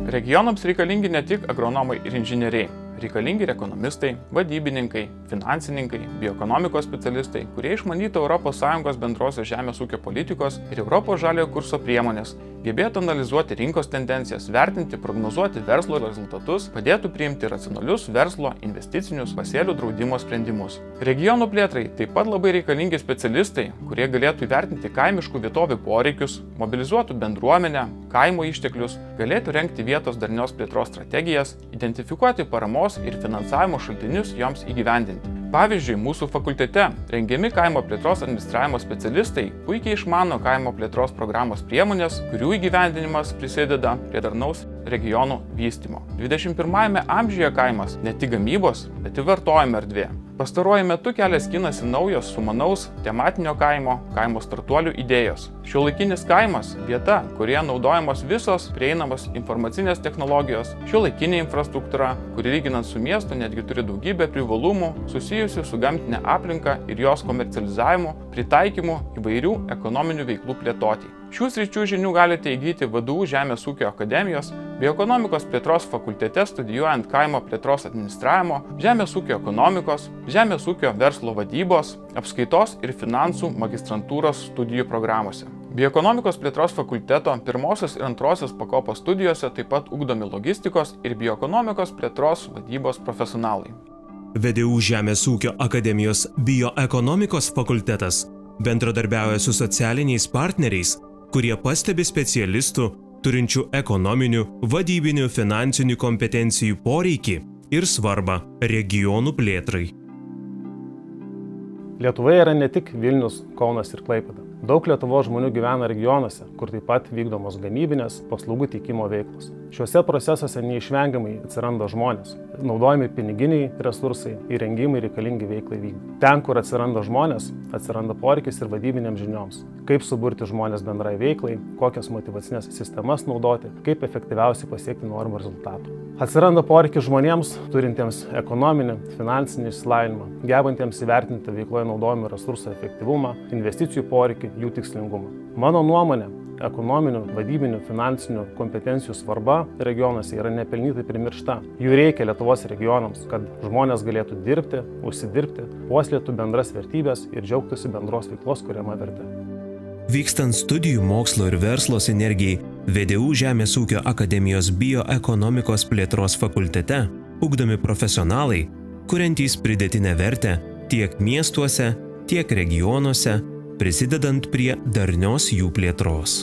Regionams reikalingi ne tik agronomai ir inžinieriai. Reikalingi ir ekonomistai, vadybininkai, finansininkai, bioekonomikos specialistai, kurie išmanytų ES bendrosios žemės ūkio politikos ir Europos žaliojo kurso priemonės, gebėtų analizuoti rinkos tendencijas, vertinti, prognozuoti verslo rezultatus, padėtų priimti racionalius verslo, investicinius, pasėlių draudimo sprendimus. Regionų plėtrai taip pat labai reikalingi specialistai, kurie galėtų įvertinti kaimiškų vietovių poreikius, mobilizuotų bendruomenę, kaimo išteklius, galėtų rengti vietos darnios plėtros strategijas, identifikuoti paramos ir finansavimo šaltinius joms įgyvendinti. Pavyzdžiui, mūsų fakultete rengiami kaimo plėtros administravimo specialistai puikiai išmano kaimo plėtros programos priemonės, kurių įgyvendinimas prisideda prie darnaus regionų vystymo. 21 amžiuje kaimas ne tik gamybos, bet ir vartojimo erdvė. Pastaruoju metu kelias skinasi naujos sumanaus tematinio kaimo startuolių idėjos. Šiuolaikinis kaimas – vieta, kurioje naudojamos visos prieinamos informacinės technologijos, šiuolaikinė infrastruktūra, kuri lyginant su miestu netgi turi daugybę privalumų susijusių su gamtinė aplinka ir jos komercializavimu, pritaikymu įvairių ekonominių veiklų plėtoti. Šių sričių žinių galite įgyti VDU Žemės ūkio akademijos, bioekonomikos plėtros fakultete studijuojant kaimo plėtros administravimo, žemės ūkio ekonomikos, žemės ūkio verslo vadybos, apskaitos ir finansų magistrantūros studijų programuose. Bioekonomikos plėtros fakulteto pirmosios ir antrosios pakopos studijose taip pat ugdomi logistikos ir bioekonomikos plėtros vadybos profesionalai. VDU Žemės ūkio akademijos bioekonomikos fakultetas bendradarbiauja su socialiniais partneriais, kurie pastebi specialistų turinčių ekonominių, vadybinių, finansinių kompetencijų poreikį ir svarbą regionų plėtrai. Lietuvoje yra ne tik Vilnius, Kaunas ir Klaipėda. Daug Lietuvos žmonių gyvena regionuose, kur taip pat vykdomos gamybinės, paslaugų teikimo veiklos. Šiuose procesuose neišvengiamai atsiranda žmonės, naudojami piniginiai resursai, įrengimai reikalingi veiklai vykdyti. Ten, kur atsiranda žmonės, atsiranda poreikis ir vadybinėms žinioms. Kaip suburti žmonės bendrai veiklai, kokias motyvacinės sistemas naudoti, kaip efektyviausiai pasiekti norimų rezultatų. Atsiranda poreikis žmonėms, turintiems ekonominį, finansinį išsilavinimą, gebantiems įvertinti veikloje naudojamų resursų efektyvumą, investicijų poreikį, jų tikslingumą. Mano nuomonė, ekonominių, vadybinių, finansinių kompetencijų svarba regionuose yra nepelnytai primiršta. Jų reikia Lietuvos regionams, kad žmonės galėtų dirbti, užsidirbti, puoselėtų bendras vertybės ir džiaugtųsi bendros veiklos kuriama verte. Vykstant studijų mokslo ir verslo sinergijai, VDU Žemės ūkio akademijos bioekonomikos plėtros fakultete ugdomi profesionalai, kuriantys pridėtinę vertę tiek miestuose, tiek regionuose, prisidedant prie darnios jų plėtros.